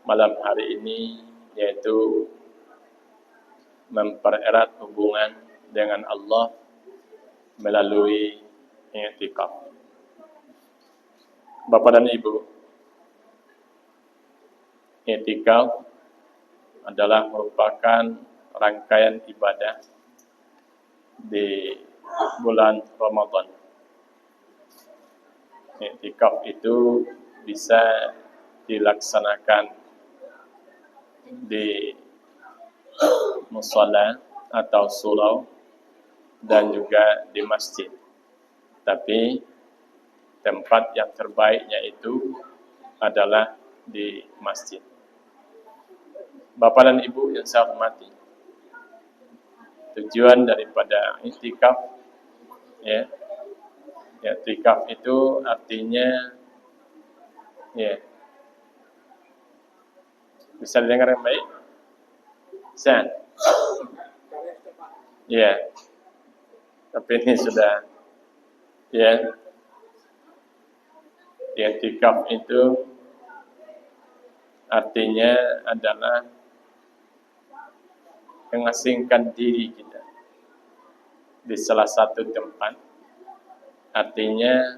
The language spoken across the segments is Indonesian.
malam hari ini, yaitu mempererat hubungan dengan Allah melalui i'tikaf. Bapak dan Ibu, i'tikaf adalah merupakan rangkaian ibadah di bulan Ramadan. I'tikaf itu bisa dilaksanakan di musala atau surau dan juga di masjid. Tapi tempat yang terbaiknya itu adalah di masjid. Bapak dan Ibu yang saya hormati, tujuan daripada i'tikaf, ya, i'tikaf itu artinya, ya, bisa didengar yang baik? Bisa? Ya, tapi ini sudah, ya, i'tikaf itu artinya adalah mengasingkan diri kita di salah satu tempat. Artinya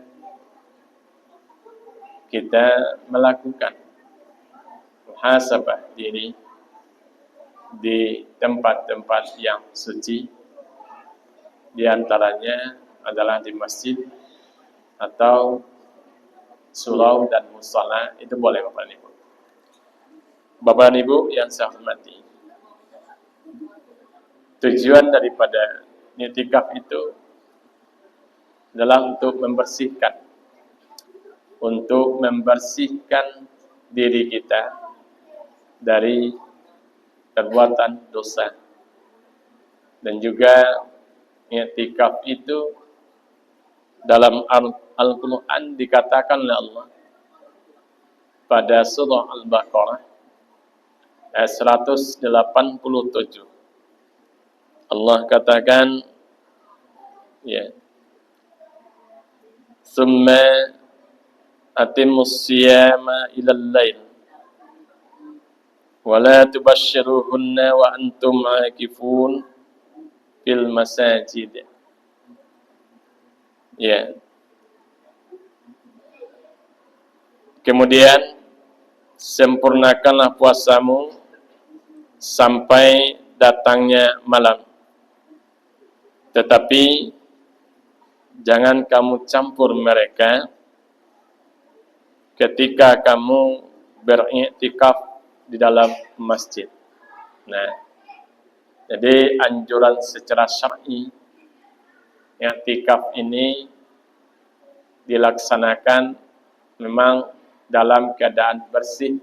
kita melakukan muhasabah diri di tempat-tempat yang suci, di antaranya adalah di masjid atau surau dan musala. Itu boleh Bapak dan Ibu. Bapak dan Ibu yang saya hormati, tujuan daripada i'tikaf itu adalah untuk membersihkan diri kita dari perbuatan dosa. Dan juga i'tikaf itu dalam Al-Quran dikatakan oleh Allah pada surah Al-Baqarah ayat 187. Allah katakan, ya, summa atimmus siyama ilal lail wa la tubashshiruhunna wa antum aakifun fil masajid. Ya. Kemudian sempurnakanlah puasamu sampai datangnya malam. Tetapi jangan kamu campur mereka ketika kamu beriktikaf di dalam masjid. Nah, jadi anjuran secara syar'i i'tikaf ini dilaksanakan memang dalam keadaan bersih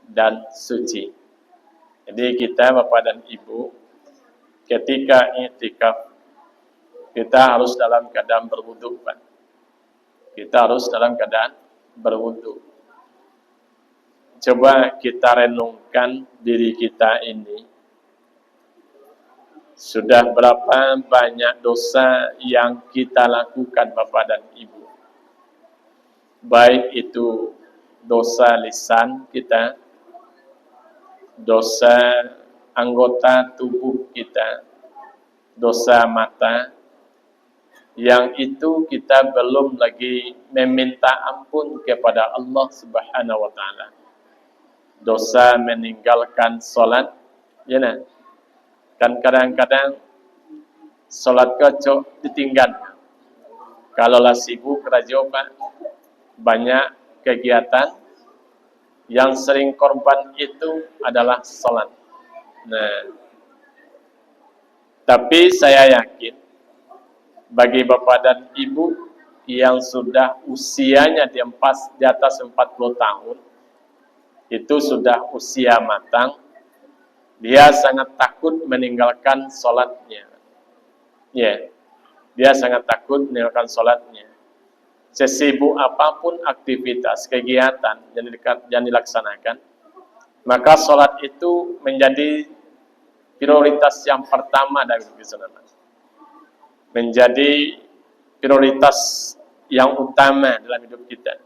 dan suci. Jadi kita Bapak dan Ibu ketika i'tikaf kita harus dalam keadaan berwudu, Pak. Kita harus dalam keadaan berwudu. Coba kita renungkan diri kita ini. Sudah berapa banyak dosa yang kita lakukan Bapak dan Ibu. Baik itu dosa lisan kita, dosa anggota tubuh kita, dosa mata, yang itu kita belum lagi meminta ampun kepada Allah Subhanahu wa taala. Dosa meninggalkan salat, ya nah. Kan kadang-kadang salat kocok ditinggal. Kalau lah sibuk kerja Pak, banyak kegiatan, yang sering korban itu adalah salat. Nah, tapi saya yakin bagi Bapak dan Ibu yang sudah usianya di atas 40 tahun, itu sudah usia matang, dia sangat takut meninggalkan sholatnya. Ya, dia sangat takut meninggalkan sholatnya. Sesibuk apapun aktivitas, kegiatan yang dilaksanakan, maka sholat itu menjadi prioritas yang pertama dari kehidupan. Menjadi prioritas yang utama dalam hidup kita.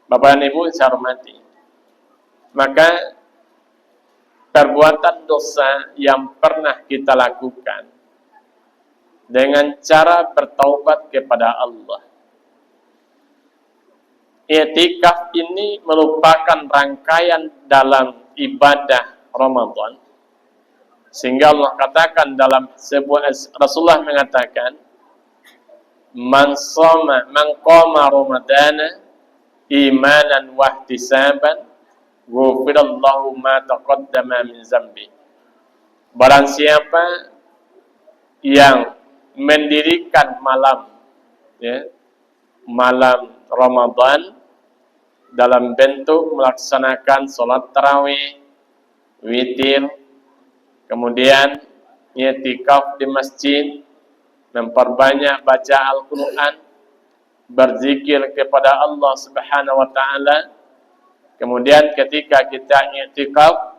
Bapak dan Ibu saya hormati, Maka perbuatan dosa yang pernah kita lakukan dengan cara bertaubat kepada Allah. I'tikaf ini merupakan rangkaian dalam ibadah Ramadan, sehingga Allah katakan dalam sebuah Rasulullah mengatakan, man qama ramadana imanan wa ihtisaban ghufirallahu ma taqaddama min zambi. Barang siapa yang mendirikan malam, ya, malam Ramadan dalam bentuk melaksanakan sholat tarawih, witir, kemudian i'tikaf di masjid, memperbanyak baca Al-Quran, berzikir kepada Allah Subhanahu wa Ta'ala. Kemudian ketika kita i'tikaf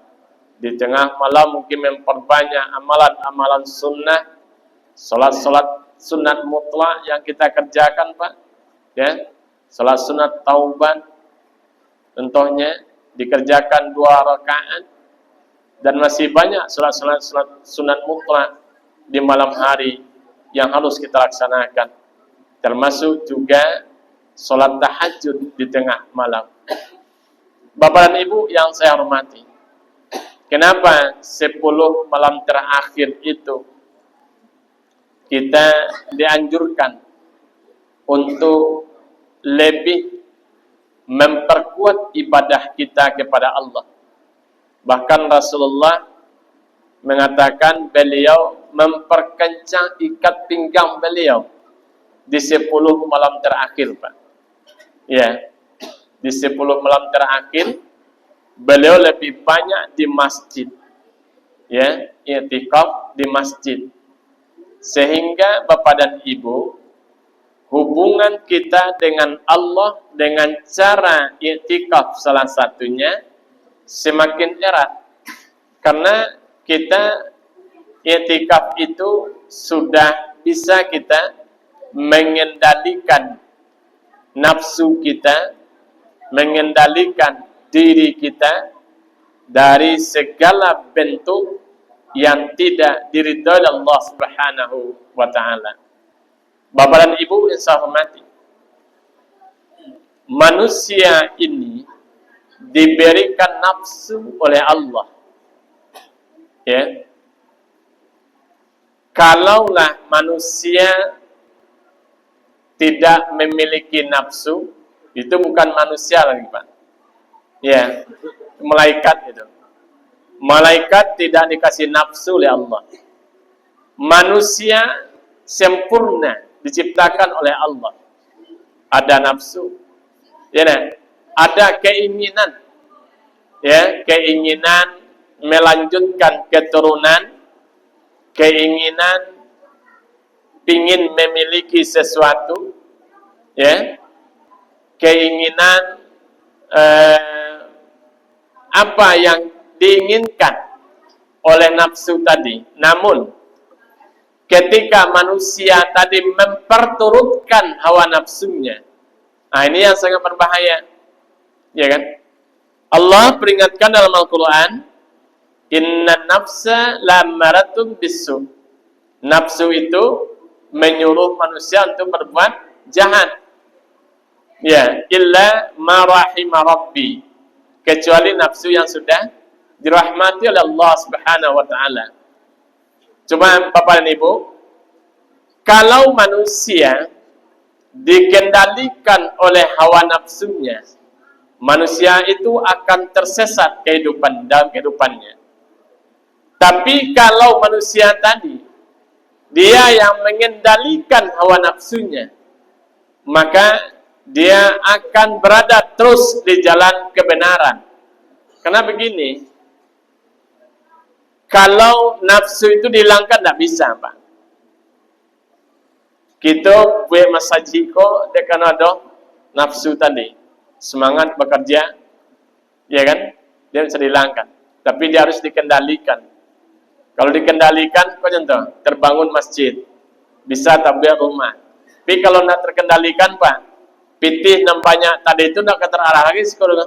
di tengah malam, mungkin memperbanyak amalan-amalan sunnah, salat-salat sunat mutlak yang kita kerjakan, Pak, ya, salat sunat taubat contohnya dikerjakan 2 rakaat, dan masih banyak salat-salat sunat mutlak di malam hari yang harus kita laksanakan, termasuk juga salat tahajud di tengah malam. Bapak dan Ibu yang saya hormati, kenapa 10 malam terakhir itu kita dianjurkan untuk lebih memperkuat ibadah kita kepada Allah? Bahkan Rasulullah mengatakan beliau memperkencang ikat pinggang beliau di 10 malam terakhir, Pak. Ya, di 10 malam terakhir beliau lebih banyak di masjid, ya, i'tikaf di masjid, sehingga Bapak dan Ibu, hubungan kita dengan Allah dengan cara i'tikaf salah satunya semakin erat, karena kita i'tikaf itu sudah bisa kita mengendalikan nafsu kita, mengendalikan diri kita dari segala bentuk yang tidak diridhoi Allah Subhanahu wa Ta'ala. Bapak dan Ibu yang saya hormati, manusia ini diberikan nafsu oleh Allah, ya. Kalaulah manusia tidak memiliki nafsu, itu bukan manusia lagi, Pak. Ya, malaikat itu. Malaikat tidak dikasih nafsu oleh Allah. Manusia sempurna diciptakan oleh Allah. Ada nafsu, ya, ada keinginan, ya, keinginan melanjutkan keturunan, keinginan ingin memiliki sesuatu, ya, keinginan apa yang diinginkan oleh nafsu tadi. Namun ketika manusia tadi memperturutkan hawa nafsunya, nah ini yang sangat berbahaya, ya kan? Allah peringatkan dalam Al-Quran, inna nafsa lamaratun bisu. Nafsu itu menyuruh manusia untuk berbuat jahat, ya, illa ma rahima rabbi, kecuali nafsu yang sudah dirahmati oleh Allah Subhanahu wa Ta'ala. Cuma Bapak dan Ibu, kalau manusia dikendalikan oleh hawa nafsunya, manusia itu akan tersesat dalam kehidupannya. Tapi kalau manusia tadi dia yang mengendalikan hawa nafsunya, maka dia akan berada terus di jalan kebenaran. Karena begini, kalau nafsu itu dihilangkan tidak bisa, Pak. Kita buat masajiko dekan ada nafsu tadi, semangat bekerja, ya kan? Dia bisa dihilangkan, tapi dia harus dikendalikan. Kalau dikendalikan, kau contoh terbangun masjid, bisa tabir rumah. Tapi kalau tidak terkendalikan, Pak, pitih nampaknya tadi itu tidak terarah lagi sekolah.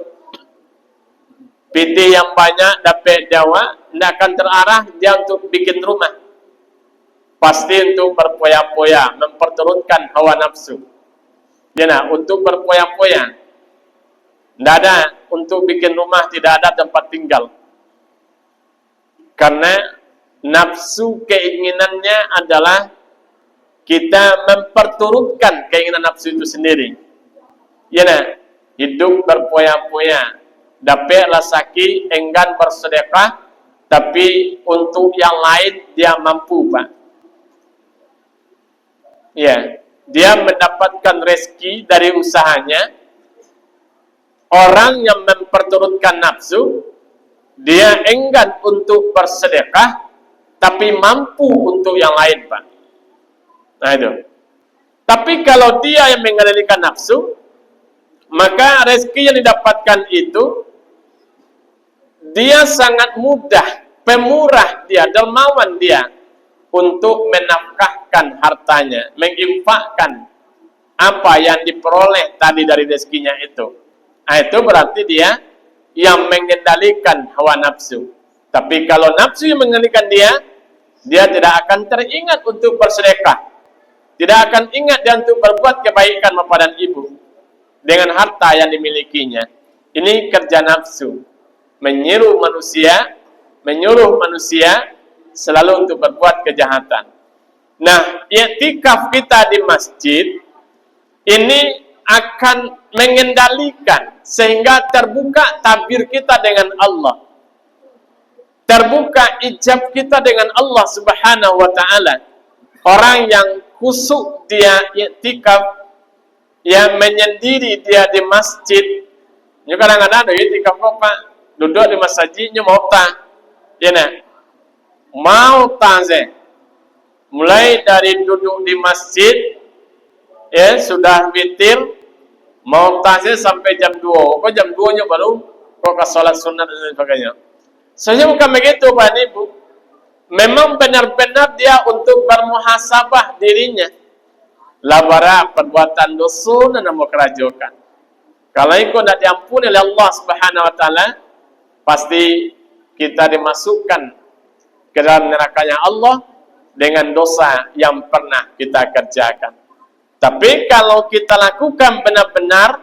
Pitih yang banyak dapat Jawa, tidak akan terarah dia untuk bikin rumah. Pasti untuk berpoya-poya, memperturutkan hawa nafsu. Ya, nah, untuk berpoya-poya. Tidak ada untuk bikin rumah, tidak ada tempat tinggal. Karena nafsu keinginannya adalah kita memperturutkan keinginan nafsu itu sendiri. Ya, nah, hidup berpoya-poya. Dapatlah sakit, enggan bersedekah, tapi untuk yang lain dia mampu, Pak. Ya, dia mendapatkan rezeki dari usahanya. Orang yang memperturutkan nafsu, dia enggan untuk bersedekah, tapi mampu untuk yang lain, Pak. Nah itu. Tapi kalau dia yang mengendalikan nafsu, maka rezeki yang didapatkan itu dia sangat mudah, pemurah dia, dermawan dia untuk menafkahkan hartanya, menginfakkan apa yang diperoleh tadi dari rezekinya itu. Nah, itu berarti dia yang mengendalikan hawa nafsu. Tapi kalau nafsu yang mengendalikan dia tidak akan teringat untuk bersedekah, tidak akan ingat dia untuk berbuat kebaikan bapak dan ibu dengan harta yang dimilikinya. Ini kerja nafsu. Menyuruh manusia selalu untuk berbuat kejahatan. Nah, i'tikaf kita di masjid ini akan mengendalikan sehingga terbuka tabir kita dengan Allah. Terbuka ijab kita dengan Allah Subhanahu wa taala. Orang yang khusyuk dia i'tikaf, yang menyendiri dia di masjid. Ini kadang-kadang ada i'tikaf kok, Pak. Duduk di masjidnya mau tak, ya nak, mau tak mulai dari duduk di masjid, ya sudah witir, mau tak sampai jam 2, kok jam 2-nya baru kok ke sholat sunat dan sebagainya. Sebenarnya bukan begitu, Pak Ibu. Memang benar-benar dia untuk bermuhasabah dirinya. Labara perbuatan dosa dan mau kerajokan. Kalau itu tidak diampuni oleh Allah Subhanahu wa taala, pasti kita dimasukkan ke dalam nerakanya Allah dengan dosa yang pernah kita kerjakan. Tapi kalau kita lakukan benar-benar,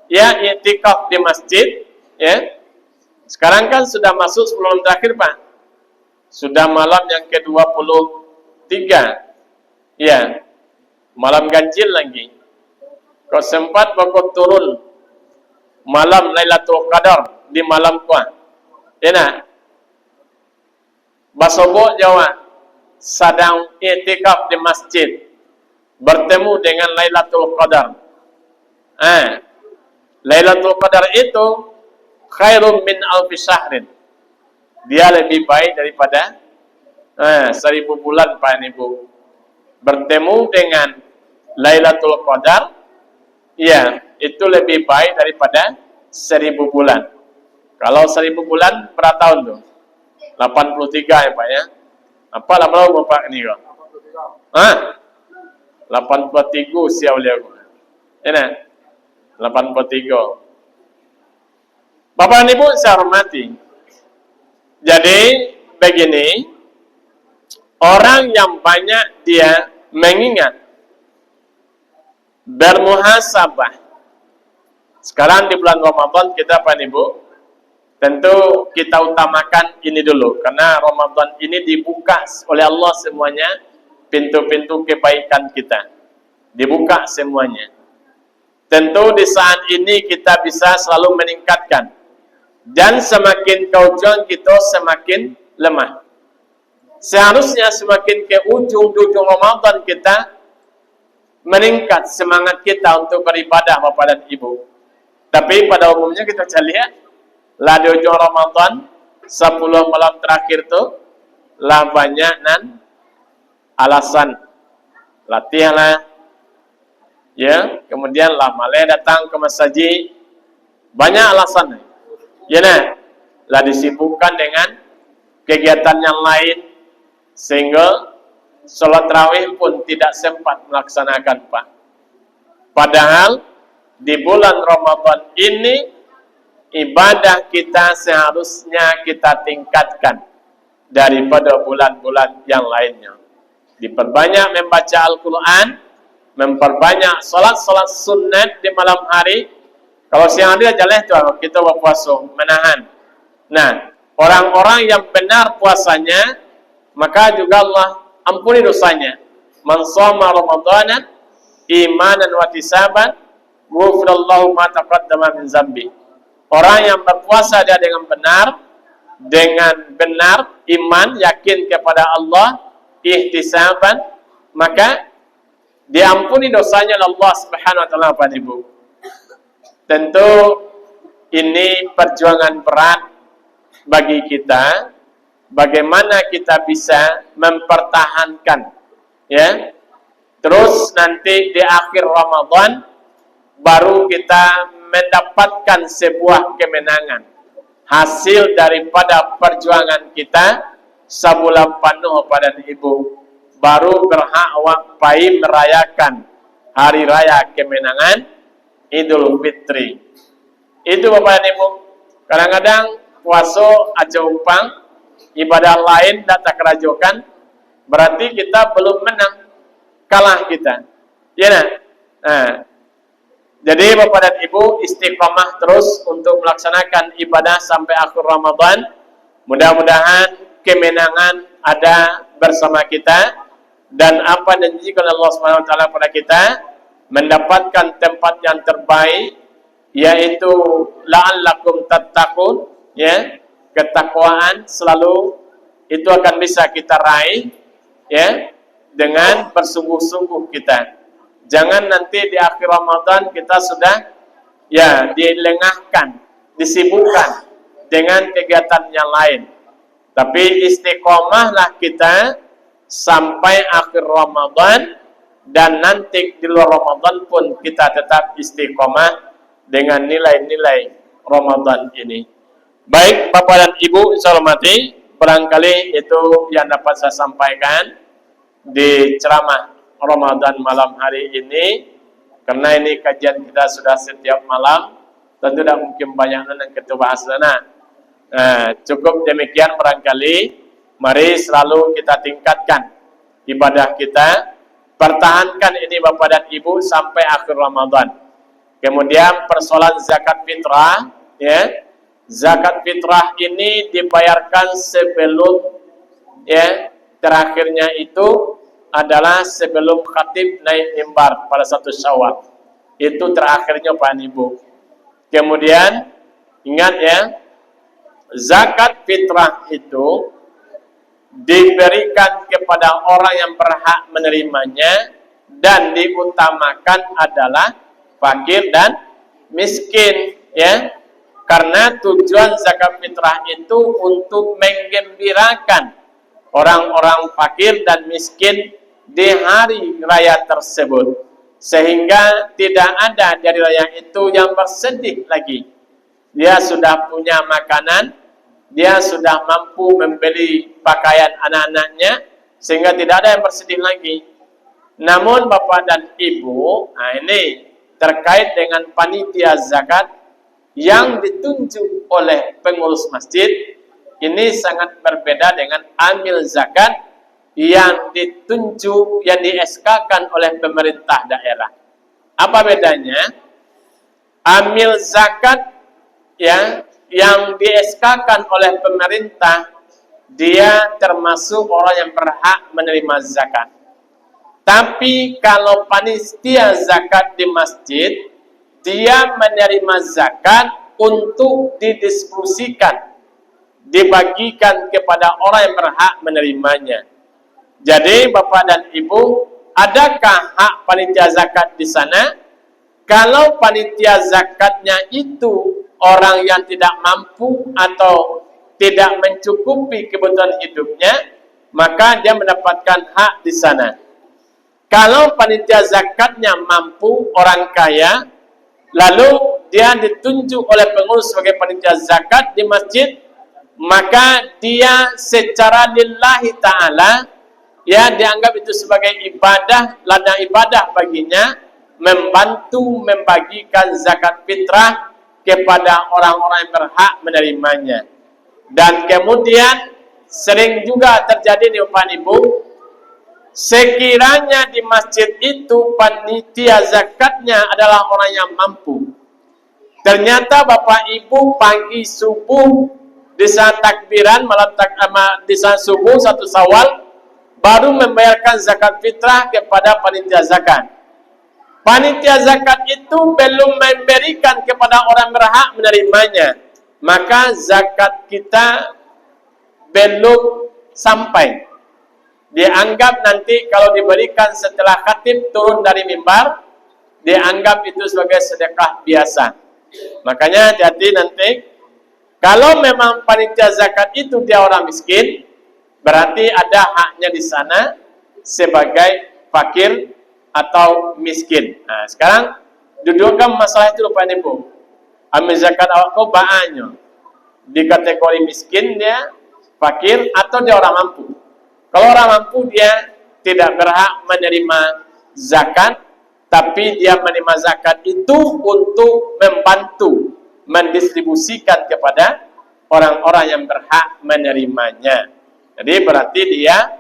ya i'tikaf di masjid, ya. Sekarang kan sudah masuk 10 malam terakhir, Pak. Sudah malam yang ke-23. Ya. Malam ganjil lagi. Kau sempat bakal turun malam Lailatul Qadar di malam kuat. Ya nak, Basobok Jawa sedang i'tikaf di masjid, bertemu dengan Lailatul Qadar. Lailatul Qadar itu khairum min alfi syahrin. Dia lebih baik daripada 1000 bulan, Pak Ibu. Bertemu dengan Lailatul Qadar, ya, itu lebih baik daripada 1000 bulan. Kalau 1000 bulan berapa tahun tuh? 83 ya Pak ya. Apa lama-lama Pak ini kok? 83 siapa dia? Ini 83. Bapak dan Ibu saya hormati. Jadi begini, orang yang banyak dia mengingat, bermuhasabah. Sekarang di bulan Ramadan kita Pak Ibu, tentu kita utamakan ini dulu, karena Ramadan ini dibuka oleh Allah semuanya, pintu-pintu kebaikan kita. Dibuka semuanya. Tentu di saat ini kita bisa selalu meningkatkan. Dan semakin keujuan kita semakin lemah. Seharusnya semakin ke ujung Ramadan kita meningkat semangat kita untuk beribadah Bapak dan Ibu. Tapi pada umumnya kita lihat, lah di ujung Ramadan 10 malam terakhir tuh lah banyak alasan latihan lah, ya, kemudian lah malah datang ke masjid, banyak alasan, ya nah, lah disibukkan dengan kegiatan yang lain sehingga sholat tarawih pun tidak sempat melaksanakan, Pak. Padahal di bulan Ramadan ini ibadah kita seharusnya kita tingkatkan daripada bulan-bulan yang lainnya. Diperbanyak membaca Al-Quran, memperbanyak salat-salat sunat di malam hari. Kalau siang hari aja lah tu kita berpuasa, menahan. Nah, orang-orang yang benar puasanya, maka juga Allah ampuni dosanya. Man shoma Ramadanan imanan wa ihtisaban, ghufrallahu ma taqaddama min dzambi. Orang yang berpuasa dia dengan benar iman, yakin kepada Allah, ihtisaban, maka diampuni dosanya oleh Allah Subhanahu wa taala. Bapak Ibu, tentu ini perjuangan berat bagi kita, bagaimana kita bisa mempertahankan, ya. Terus nanti di akhir Ramadan baru kita mendapatkan sebuah kemenangan, hasil daripada perjuangan kita sebulan penuh. Pada Ibu, baru berhak wapai merayakan hari raya kemenangan Idul Fitri. Itu Bapak dan Ibu. Kadang-kadang puasa aja umpang, ibadah lain tak kerajokan, berarti kita belum menang, kalah kita. Ya nah. Nah, jadi Bapak dan Ibu istiqomah terus untuk melaksanakan ibadah sampai akhir Ramadan. Mudah-mudahan kemenangan ada bersama kita, dan apa janjikan Allah Subhanahu wa taala pada kita, mendapatkan tempat yang terbaik, yaitu la'allakum tattaqun, ya, ketakwaan selalu itu akan bisa kita raih, ya, dengan bersungguh-sungguh kita. Jangan nanti di akhir Ramadan kita sudah, ya, dilengahkan, disibukkan dengan kegiatan yang lain. Tapi istiqomahlah kita sampai akhir Ramadan, dan nanti di luar Ramadan pun kita tetap istiqomah dengan nilai-nilai Ramadan ini. Baik Bapak dan Ibu saya hormati, barangkali itu yang dapat saya sampaikan di ceramah Ramadan malam hari ini. Karena ini kajian kita sudah setiap malam, tentu tidak mungkin banyak yang kita bahas sana. Cukup demikian barangkali. Mari selalu kita tingkatkan ibadah kita, pertahankan ini Bapak dan Ibu sampai akhir Ramadan. Kemudian persoalan zakat fitrah, ya, zakat fitrah ini dibayarkan sebelum, ya, terakhirnya itu adalah sebelum khatib naik mimbar pada 1 Syawal. Itu terakhirnya Pak Ibu. Kemudian ingat, ya, zakat fitrah itu diberikan kepada orang yang berhak menerimanya, dan diutamakan adalah fakir dan miskin, ya. Karena tujuan zakat fitrah itu untuk menggembirakan orang-orang fakir dan miskin di hari raya tersebut, sehingga tidak ada dari raya itu yang bersedih lagi. Dia sudah punya makanan, dia sudah mampu membeli pakaian anak-anaknya, sehingga tidak ada yang bersedih lagi. Namun Bapak dan Ibu, ini terkait dengan panitia zakat yang ditunjuk oleh pengurus masjid, ini sangat berbeda dengan amil zakat yang ditunjuk, yang di-SK-kan oleh pemerintah daerah. Apa bedanya? Amil zakat, ya, yang di-SK-kan oleh pemerintah, dia termasuk orang yang berhak menerima zakat. Tapi kalau panitia zakat di masjid, dia menerima zakat untuk didiskusikan, dibagikan kepada orang yang berhak menerimanya. Jadi Bapak dan Ibu, adakah hak panitia zakat di sana? Kalau panitia zakatnya itu orang yang tidak mampu atau tidak mencukupi kebutuhan hidupnya, maka dia mendapatkan hak di sana. Kalau panitia zakatnya mampu, orang kaya, lalu dia ditunjuk oleh pengurus sebagai panitia zakat di masjid, maka dia secara lillahi ta'ala, ya, dianggap itu sebagai ibadah, ladang ibadah baginya, membantu membagikan zakat fitrah kepada orang-orang yang berhak menerimanya. Dan kemudian sering juga terjadi nih Bapak Ibu, sekiranya di masjid itu panitia zakatnya adalah orang yang mampu. Ternyata Bapak Ibu pagi subuh di saat takbiran di saat subuh 1 Syawal baru membayarkan zakat fitrah kepada panitia zakat. Panitia zakat itu belum memberikan kepada orang berhak menerimanya, maka zakat kita belum sampai. Dianggap nanti kalau diberikan setelah khatib turun dari mimbar, dianggap itu sebagai sedekah biasa. Makanya hati-hati nanti, kalau memang panitia zakat itu dia orang miskin, berarti ada haknya di sana sebagai fakir atau miskin. Nah, sekarang dudukkan masalah itu lupa Ibu. Ambil zakat awakku ba'anyo. Di kategori miskin dia, fakir, atau dia orang mampu. Kalau orang mampu dia tidak berhak menerima zakat, tapi dia menerima zakat itu untuk membantu mendistribusikan kepada orang-orang yang berhak menerimanya. Jadi berarti dia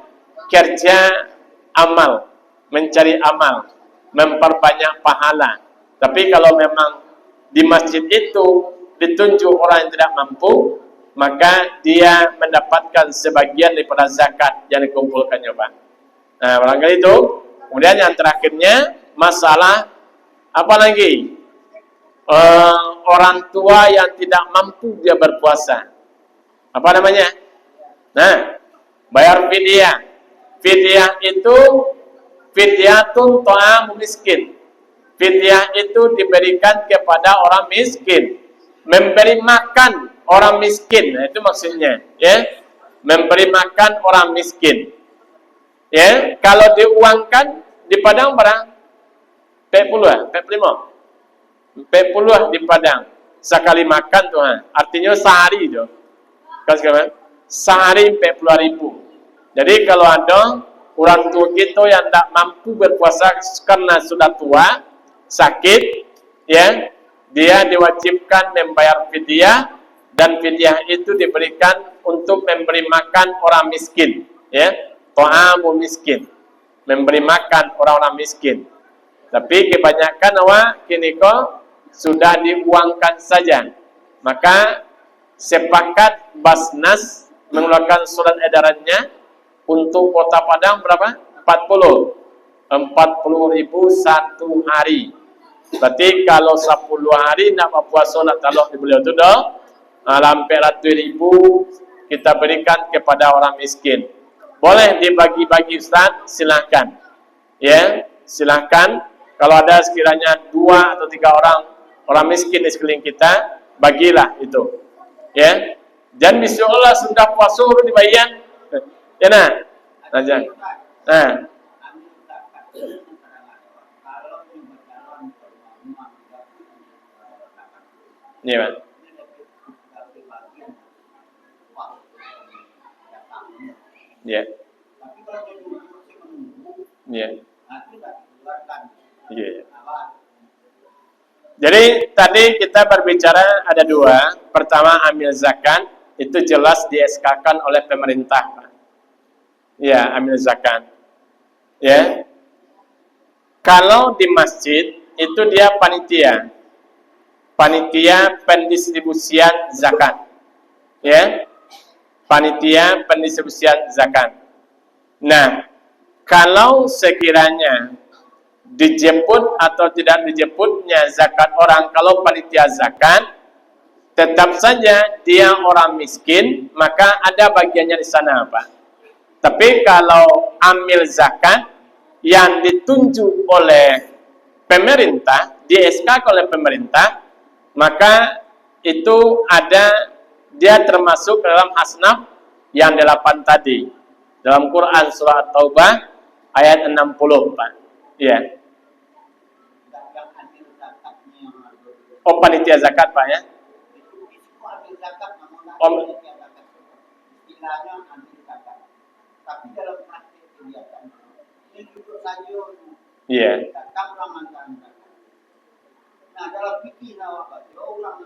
kerja amal, mencari amal, memperbanyak pahala. Tapi kalau memang di masjid itu ditunjuk orang yang tidak mampu, maka dia mendapatkan sebagian daripada zakat yang dikumpulkannya, Pak. Nah, barangkali itu. Kemudian yang terakhirnya, masalah apa lagi? Orang tua yang tidak mampu dia berpuasa. Apa namanya? Nah, bayar fidyah. Fidyah itu fidyatun ta'am miskin. Fidyah itu diberikan kepada orang miskin. Memberi makan orang miskin. Nah, itu maksudnya, ya. Memberi makan orang miskin. Ya, kalau diuangkan di Padang berapa? 40 ya, 45. 40 di Padang. Sekali makan tuh, artinya sehari itu. Kan sekarang sehari 40.000. Jadi kalau ada orang tua kita yang tidak mampu berpuasa karena sudah tua, sakit, ya, dia diwajibkan membayar fidyah, dan fidyah itu diberikan untuk memberi makan orang miskin, ya, ta'amu miskin, memberi makan orang-orang miskin. Tapi kebanyakan awak kini kok sudah diuangkan saja. Maka sepakat Basnas mengeluarkan surat edarannya untuk Kota Padang berapa? 40.000 satu hari. Berarti kalau 10 hari nak puasa nak talak di beliau tu dah sampai ratus ribu kita berikan kepada orang miskin. Boleh dibagi-bagi Ustaz, silakan. Ya, silakan. Kalau ada sekiranya 2 atau 3 orang miskin di sekeliling kita, bagilah itu. Ya. Dan bismillah sudah puasa dibayar. Ya nah. Aja. Nah. Iya, Pak. Ya. Ya. Iya. Jadi tadi kita berbicara ada 2. Pertama, amil zakat itu jelas di-SK-kan oleh pemerintah, Pak. Ya, amil zakat. Ya. Kalau di masjid itu dia panitia. Panitia pendistribusian zakat. Ya. Panitia pendistribusian zakat. Nah, kalau sekiranya dijemput atau tidak dijemputnya zakat orang, kalau panitia zakat, tetap saja dia orang miskin, maka ada bagiannya di sana, Pak. Tapi kalau amil zakat yang ditunjuk oleh pemerintah, di-SK oleh pemerintah, maka itu ada, dia termasuk dalam asnaf yang 8 tadi. Dalam Quran surah At-Taubah ayat 60, Pak. Ya. Oh, panitia zakat, Pak, ya. Tapi dalam praktik kegiatan ini duduk saja. Iya. Nah, dalam fikih awak orang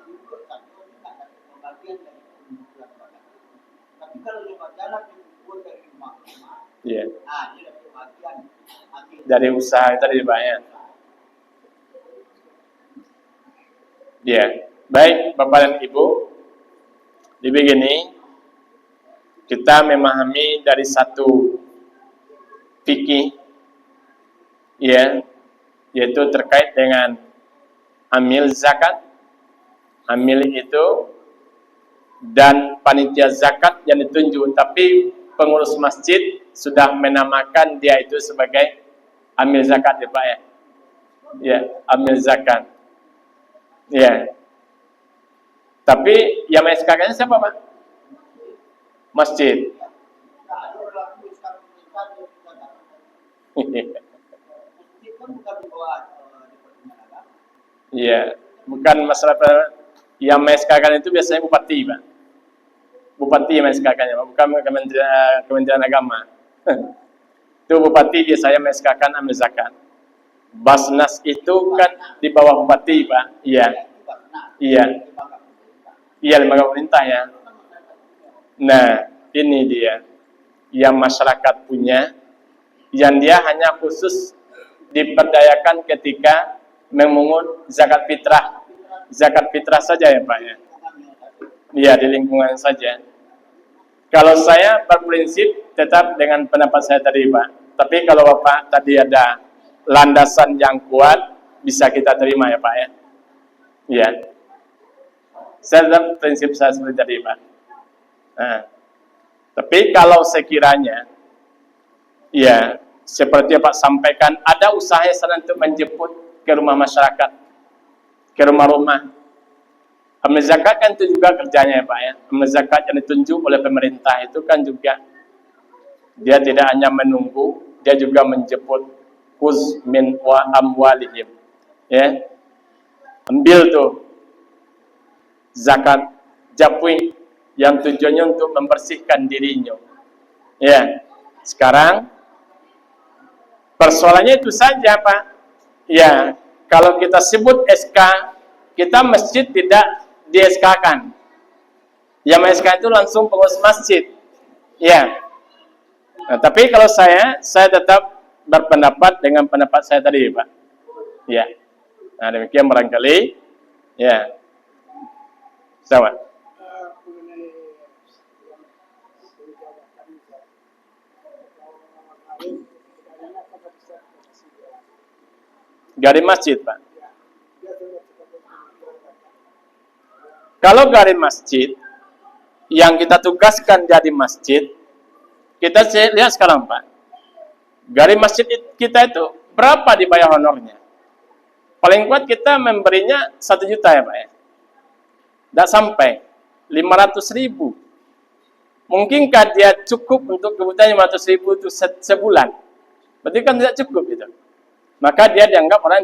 Iya. Dari usaha tadi Pak ya. Iya. Baik Bapak dan Ibu, di begini kita memahami dari satu fikih ya, yaitu terkait dengan amil zakat. Amil itu dan panitia zakat yang ditunjuk, tapi pengurus masjid sudah menamakan dia itu sebagai amil zakat ya Pak ya. Ya, amil zakat. Ya. Tapi yang SK-nya siapa Pak? Masjid. Iya, bukan masalah yang SK-kan itu biasanya bupati Pak. Bupati yang SK-nya, bukan Kementerian Agama. Itu bupati biasanya SK-kan amil zakat. Basnas itu kan di bawah bupati Pak. Iya. Iya. Iya, lembaga pemerintah ya. Nah, ini dia yang masyarakat punya, yang dia hanya khusus diperdayakan ketika memungut zakat fitrah. Zakat fitrah saja ya Pak ya. Iya, di lingkungan saja. Kalau saya berprinsip tetap dengan pendapat saya tadi Pak. Tapi kalau Bapak tadi ada landasan yang kuat, bisa kita terima ya Pak ya. Iya. Saya tetap prinsip saya seperti tadi Pak. Nah, tapi kalau sekiranya, ya seperti yang Pak sampaikan, ada usaha sana untuk menjemput ke rumah masyarakat, ke rumah-rumah. Amil zakat kan itu juga kerjanya ya Pak ya. Amil zakat yang ditunjuk oleh pemerintah itu kan juga dia tidak hanya menunggu, dia juga menjemput khuz min wa amwalihim. Ya. Ambil tuh zakat japwi yang tujuannya untuk membersihkan dirinya. Ya. Sekarang persoalannya itu saja Pak. Ya, kalau kita sebut SK, kita masjid tidak di SK-kan. Yang SK itu langsung pengurus masjid. Ya. Nah, tapi kalau saya tetap berpendapat dengan pendapat saya tadi, Pak. Ya. Nah, demikian barangkali. Ya. Sama. Dari masjid, Pak. Kalau dari masjid, yang kita tugaskan dari masjid, kita lihat sekarang Pak. Dari masjid kita itu berapa dibayar honornya? Paling kuat kita memberinya 1 juta ya Pak ya. Tidak sampai 500.000. Mungkinkah dia cukup untuk kebutuhan 500.000 itu sebulan? Berarti kan tidak cukup itu. Maka dia dianggap orang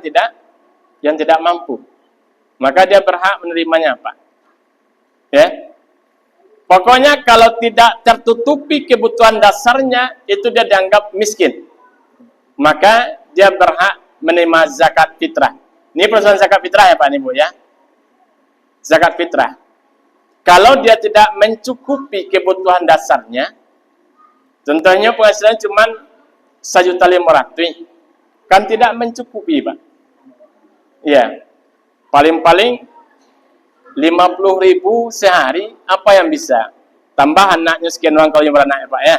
yang tidak mampu. Maka dia berhak menerimanya Pak. Ya. Pokoknya kalau tidak tertutupi kebutuhan dasarnya, itu dia dianggap miskin. Maka dia berhak menerima zakat fitrah. Ini persoalan zakat fitrah ya Pak Ibu ya. Zakat fitrah. Kalau dia tidak mencukupi kebutuhan dasarnya, contohnya penghasilan cuma 1.500.000, kan tidak mencukupi Pak. Ya. Paling-paling 50.000 sehari, apa yang bisa? Tambah anaknya sekian orang kalau yang beranak ya Pak ya.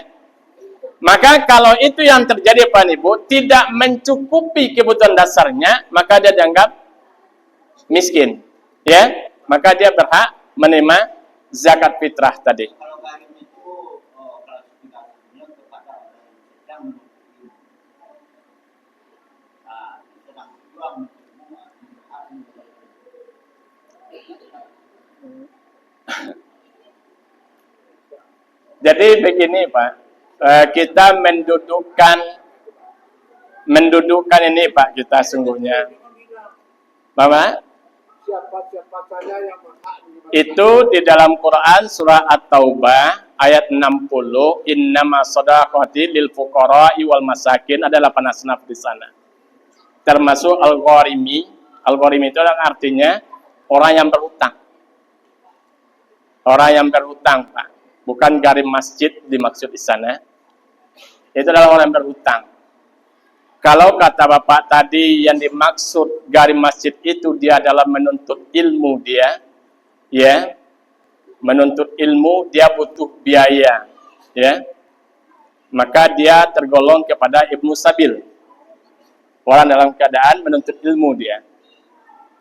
Maka kalau itu yang terjadi Pak Ibu, tidak mencukupi kebutuhan dasarnya, maka dia dianggap miskin. Ya, maka dia berhak menerima zakat fitrah tadi. Jadi begini Pak, kita mendudukkan ini Pak, kita sungguhnya. Bapak? Itu di dalam Quran surah At-Taubah ayat 60, innama shadaqati lil fuqara'i wal masakin, ada 8 asnaf di sana. Termasuk al-gharimi. Al-gharimi itu artinya orang yang berhutang. Orang yang berhutang, Pak. bukan garim masjid dimaksud di sana. Itu adalah orang yang berhutang. Kalau kata Bapak tadi yang dimaksud garim masjid itu dia adalah menuntut ilmu dia, ya, menuntut ilmu dia butuh biaya, ya, maka dia tergolong kepada ibnu sabil, orang dalam keadaan menuntut ilmu dia,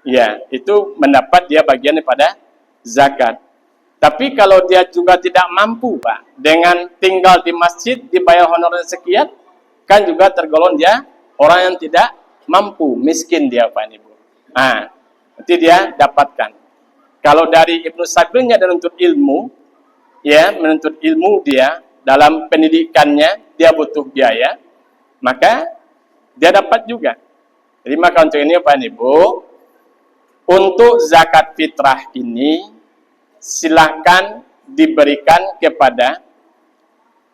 ya, itu mendapat dia bagian daripada zakat. Tapi kalau dia juga tidak mampu, Pak, dengan tinggal di masjid dibayar honorer sekian, kan juga tergolong dia orang yang tidak mampu, miskin dia, Pak Ibu. Nah, nanti dia dapatkan. Kalau dari Ibnu Sabilnya dan menuntut ilmu, ya, menuntut ilmu dia dalam pendidikannya dia butuh biaya, maka dia dapat juga. Jadi maka untuk ini, Pak Ibu, untuk zakat fitrah ini silakan diberikan kepada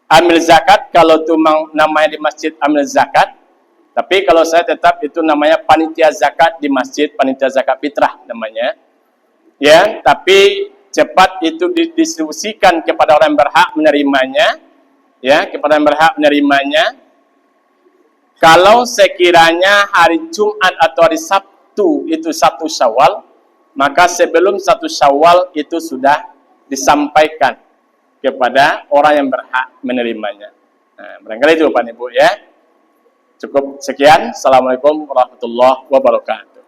amil zakat kalau itu namanya di masjid amil zakat. Tapi kalau saya tetap itu namanya panitia zakat di masjid, panitia zakat fitrah namanya. Ya, tapi cepat itu didistribusikan kepada orang yang berhak menerimanya, ya, kepada yang berhak menerimanya. Kalau sekiranya hari Jumat atau hari Sabtu itu 1 Syawal, maka sebelum 1 Syawal itu sudah disampaikan kepada orang yang berhak menerimanya. Nah, barangkali itu Pak Ibu, ya. Cukup sekian. Assalamualaikum warahmatullahi wabarakatuh.